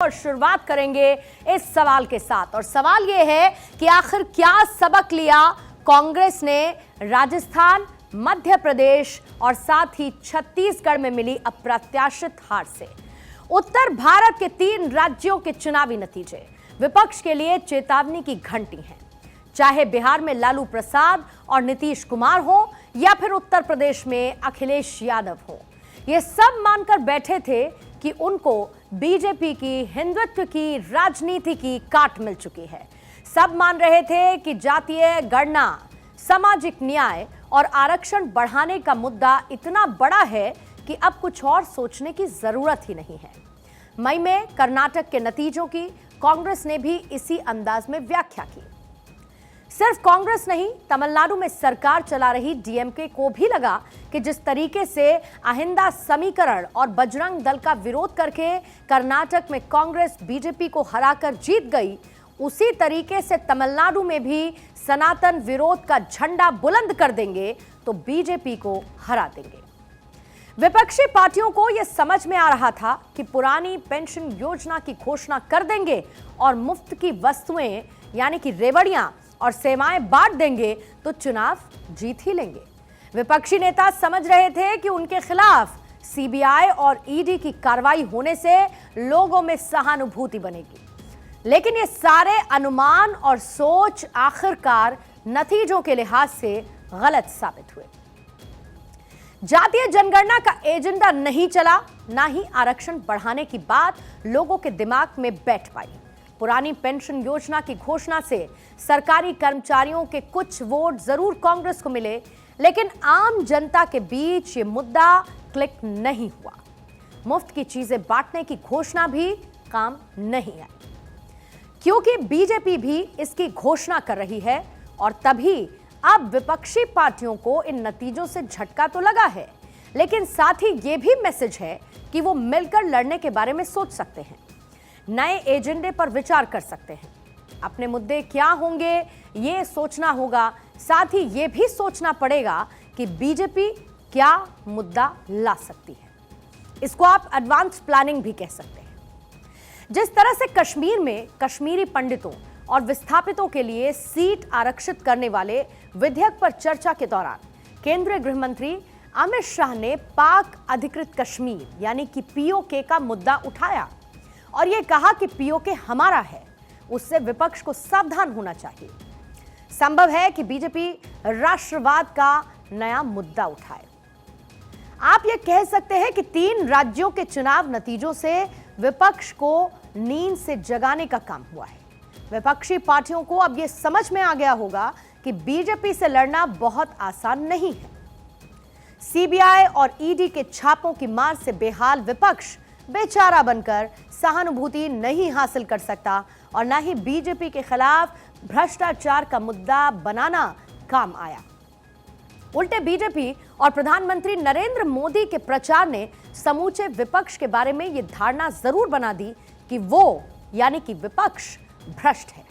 और शुरुआत करेंगे इस सवाल के साथ। और सवाल यह है कि आखिर क्या सबक लिया कांग्रेस ने राजस्थान, मध्य प्रदेश और साथ ही छत्तीसगढ़ में मिली अप्रत्याशित हार से। उत्तर भारत के 3 राज्यों के चुनावी नतीजे विपक्ष के लिए चेतावनी की घंटी हैं। चाहे बिहार में लालू प्रसाद और नीतीश कुमार हो या फिर उत्तर प्रदेश में अखिलेश यादव हो, ये सब मानकर बैठे थे कि उनको बीजेपी की हिंदुत्व की राजनीति की काट मिल चुकी है। सब मान रहे थे कि जातीय गणना, सामाजिक न्याय और आरक्षण बढ़ाने का मुद्दा इतना बड़ा है कि अब कुछ और सोचने की जरूरत ही नहीं है। मई में कर्नाटक के नतीजों की कांग्रेस ने भी इसी अंदाज में व्याख्या की। सिर्फ कांग्रेस नहीं, तमिलनाडु में सरकार चला रही डीएमके को भी लगा कि जिस तरीके से अहिंदा समीकरण और बजरंग दल का विरोध करके कर्नाटक में कांग्रेस बीजेपी को हराकर जीत गई, उसी तरीके से तमिलनाडु में भी सनातन विरोध का झंडा बुलंद कर देंगे तो बीजेपी को हरा देंगे। विपक्षी पार्टियों को यह समझ में आ रहा था कि पुरानी पेंशन योजना की घोषणा कर देंगे और मुफ्त की वस्तुएं यानी कि रेवड़ियां और सेवाएं बांट देंगे तो चुनाव जीत ही लेंगे। विपक्षी नेता समझ रहे थे कि उनके खिलाफ सीबीआई और ईडी की कार्रवाई होने से लोगों में सहानुभूति बनेगी, लेकिन ये सारे अनुमान और सोच आखिरकार नतीजों के लिहाज से गलत साबित हुए। जातीय जनगणना का एजेंडा नहीं चला, ना ही आरक्षण बढ़ाने की बात लोगों के दिमाग में बैठ पाई। पुरानी पेंशन योजना की घोषणा से सरकारी कर्मचारियों के कुछ वोट जरूर कांग्रेस को मिले, लेकिन आम जनता के बीच ये मुद्दा क्लिक नहीं हुआ। मुफ्त की चीजें बांटने की घोषणा भी काम नहीं आई, क्योंकि बीजेपी भी इसकी घोषणा कर रही है। और तभी अब विपक्षी पार्टियों को इन नतीजों से झटका तो लगा है, लेकिन साथ ही ये भी मैसेज है कि वो मिलकर लड़ने के बारे में सोच सकते हैं, नए एजेंडे पर विचार कर सकते हैं। अपने मुद्दे क्या होंगे ये सोचना होगा, साथ ही ये भी सोचना पड़ेगा कि बीजेपी क्या मुद्दा ला सकती है। इसको आप एडवांस प्लानिंग भी कह सकते हैं। जिस तरह से कश्मीर में कश्मीरी पंडितों और विस्थापितों के लिए सीट आरक्षित करने वाले विधेयक पर चर्चा के दौरान केंद्रीय गृह मंत्री अमित शाह ने पाक अधिकृत कश्मीर यानी कि पीओके का मुद्दा उठाया और यह कहा कि पीओके हमारा है, उससे विपक्ष को सावधान होना चाहिए। संभव है कि बीजेपी राष्ट्रवाद का नया मुद्दा उठाए। आप यह कह सकते हैं कि 3 राज्यों के चुनाव नतीजों से विपक्ष को नींद से जगाने का काम हुआ है। विपक्षी पार्टियों को अब यह समझ में आ गया होगा कि बीजेपी से लड़ना बहुत आसान नहीं है। सीबीआई और ईडी के छापों की मार से बेहाल विपक्ष बेचारा बनकर सहानुभूति नहीं हासिल कर सकता और न ही बीजेपी के खिलाफ भ्रष्टाचार का मुद्दा बनाना काम आया। उल्टे बीजेपी और प्रधानमंत्री नरेंद्र मोदी के प्रचार ने समूचे विपक्ष के बारे में यह धारणा जरूर बना दी कि वो यानी कि विपक्ष भ्रष्ट है।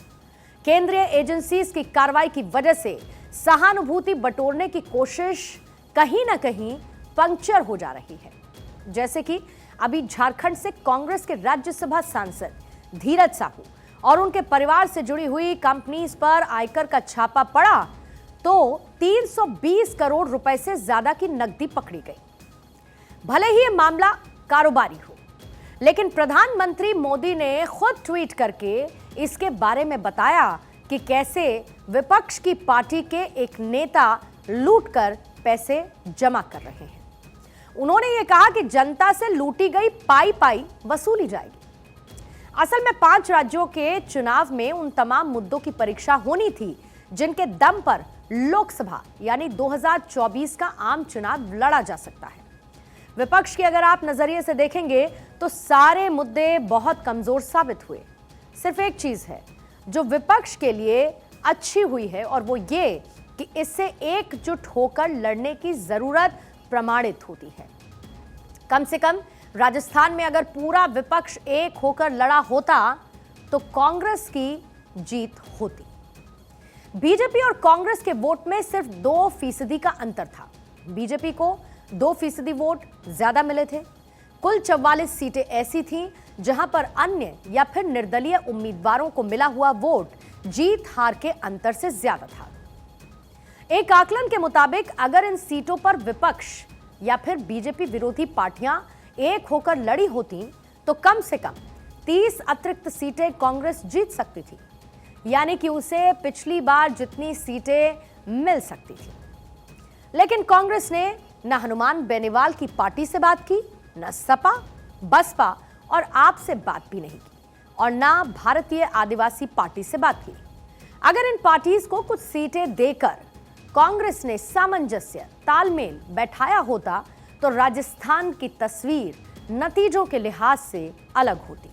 केंद्रीय एजेंसीज की कार्रवाई की वजह से सहानुभूति बटोरने की कोशिश कहीं ना कहीं पंक्चर हो जा रही है। जैसे कि अभी झारखंड से कांग्रेस के राज्यसभा सांसद धीरज साहू और उनके परिवार से जुड़ी हुई कंपनीज पर आयकर का छापा पड़ा तो 320 करोड़ रुपए से ज्यादा की नकदी पकड़ी गई। भले ही यह मामला कारोबारी हो, लेकिन प्रधानमंत्री मोदी ने खुद ट्वीट करके इसके बारे में बताया कि कैसे विपक्ष की पार्टी के एक नेता लूटकर पैसे जमा कर रहे हैं। उन्होंने ये कहा कि जनता से लूटी गई पाई पाई वसूली जाएगी। असल में 5 राज्यों के चुनाव में उन तमाम मुद्दों की परीक्षा होनी थी जिनके दम पर लोकसभा यानी 2024 का आम चुनाव लड़ा जा सकता है। विपक्ष के अगर आप नजरिए से देखेंगे तो सारे मुद्दे बहुत कमजोर साबित हुए। सिर्फ एक चीज है जो विपक्ष के लिए अच्छी हुई है और वो ये कि इससे एकजुट होकर लड़ने की जरूरत प्रमाणित होती है। कम से कम राजस्थान में अगर पूरा विपक्ष एक होकर लड़ा होता तो कांग्रेस की जीत होती। बीजेपी और कांग्रेस के वोट में सिर्फ 2% का अंतर था। बीजेपी को 2% वोट ज्यादा मिले थे, कुल 44 सीटें ऐसी थीं जहां पर अन्य या फिर निर्दलीय उम्मीदवारों को मिला हुआ वोट जीत हार के अंतर से ज्यादा था। एक आकलन के मुताबिक अगर इन सीटों पर विपक्ष या फिर बीजेपी विरोधी पार्टियां एक होकर लड़ी होती तो कम से कम 30 अतिरिक्त सीटें कांग्रेस जीत सकती थी, यानी कि उसे पिछली बार जितनी सीटें मिल सकती थी। लेकिन कांग्रेस ने न हनुमान बेनीवाल की पार्टी से बात की, न सपा, बसपा और आप से बात भी नहीं की और न भारतीय आदिवासी पार्टी से बात की। अगर इन पार्टीज को कुछ सीटें देकर कांग्रेस ने सामंजस्य तालमेल बैठाया होता तो राजस्थान की तस्वीर नतीजों के लिहाज से अलग होती।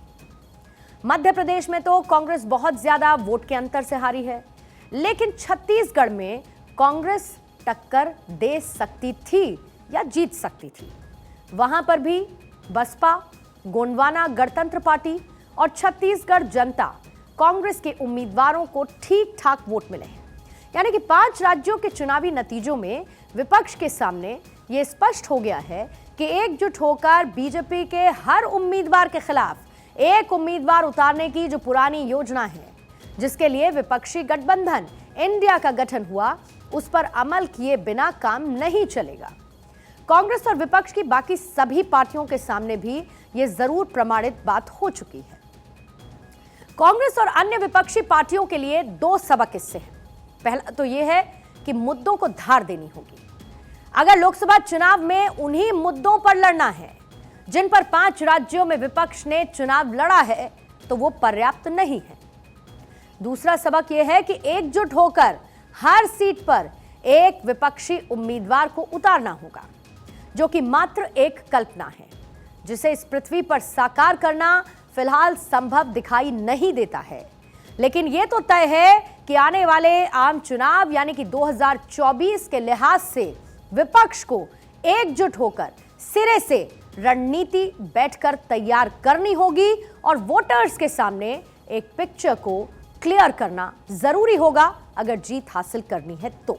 मध्य प्रदेश में तो कांग्रेस बहुत ज्यादा वोट के अंतर से हारी है, लेकिन छत्तीसगढ़ में कांग्रेस टक्कर दे सकती थी या जीत सकती थी। वहां पर भी बसपा, गोंडवाना गणतंत्र पार्टी और छत्तीसगढ़ जनता कांग्रेस के उम्मीदवारों को ठीक ठाक वोट मिले हैं। यानी कि 5 राज्यों के चुनावी नतीजों में विपक्ष के सामने यह स्पष्ट हो गया है कि एकजुट होकर बीजेपी के हर उम्मीदवार के खिलाफ एक उम्मीदवार उतारने की जो पुरानी योजना है, जिसके लिए विपक्षी गठबंधन इंडिया का गठन हुआ, उस पर अमल किए बिना काम नहीं चलेगा। कांग्रेस और विपक्ष की बाकी सभी पार्टियों के सामने भी यह जरूर प्रमाणित बात हो चुकी है। कांग्रेस और अन्य विपक्षी पार्टियों के लिए 2 सबक इससे हैं। पहला तो यह है कि मुद्दों को धार देनी होगी। अगर लोकसभा चुनाव में उन्हीं मुद्दों पर लड़ना है जिन पर 5 राज्यों में विपक्ष ने चुनाव लड़ा है, तो वो पर्याप्त नहीं है। दूसरा सबक यह है कि एकजुट होकर हर सीट पर एक विपक्षी उम्मीदवार को उतारना होगा, जो कि मात्र एक कल्पना है जिसे इस पृथ्वी पर साकार करना फिलहाल संभव दिखाई नहीं देता है। लेकिन यह तो तय है कि आने वाले आम चुनाव यानी कि 2024 के लिहाज से विपक्ष को एकजुट होकर सिरे से रणनीति बैठकर तैयार करनी होगी और वोटर्स के सामने एक पिक्चर को क्लियर करना जरूरी होगा अगर जीत हासिल करनी है तो।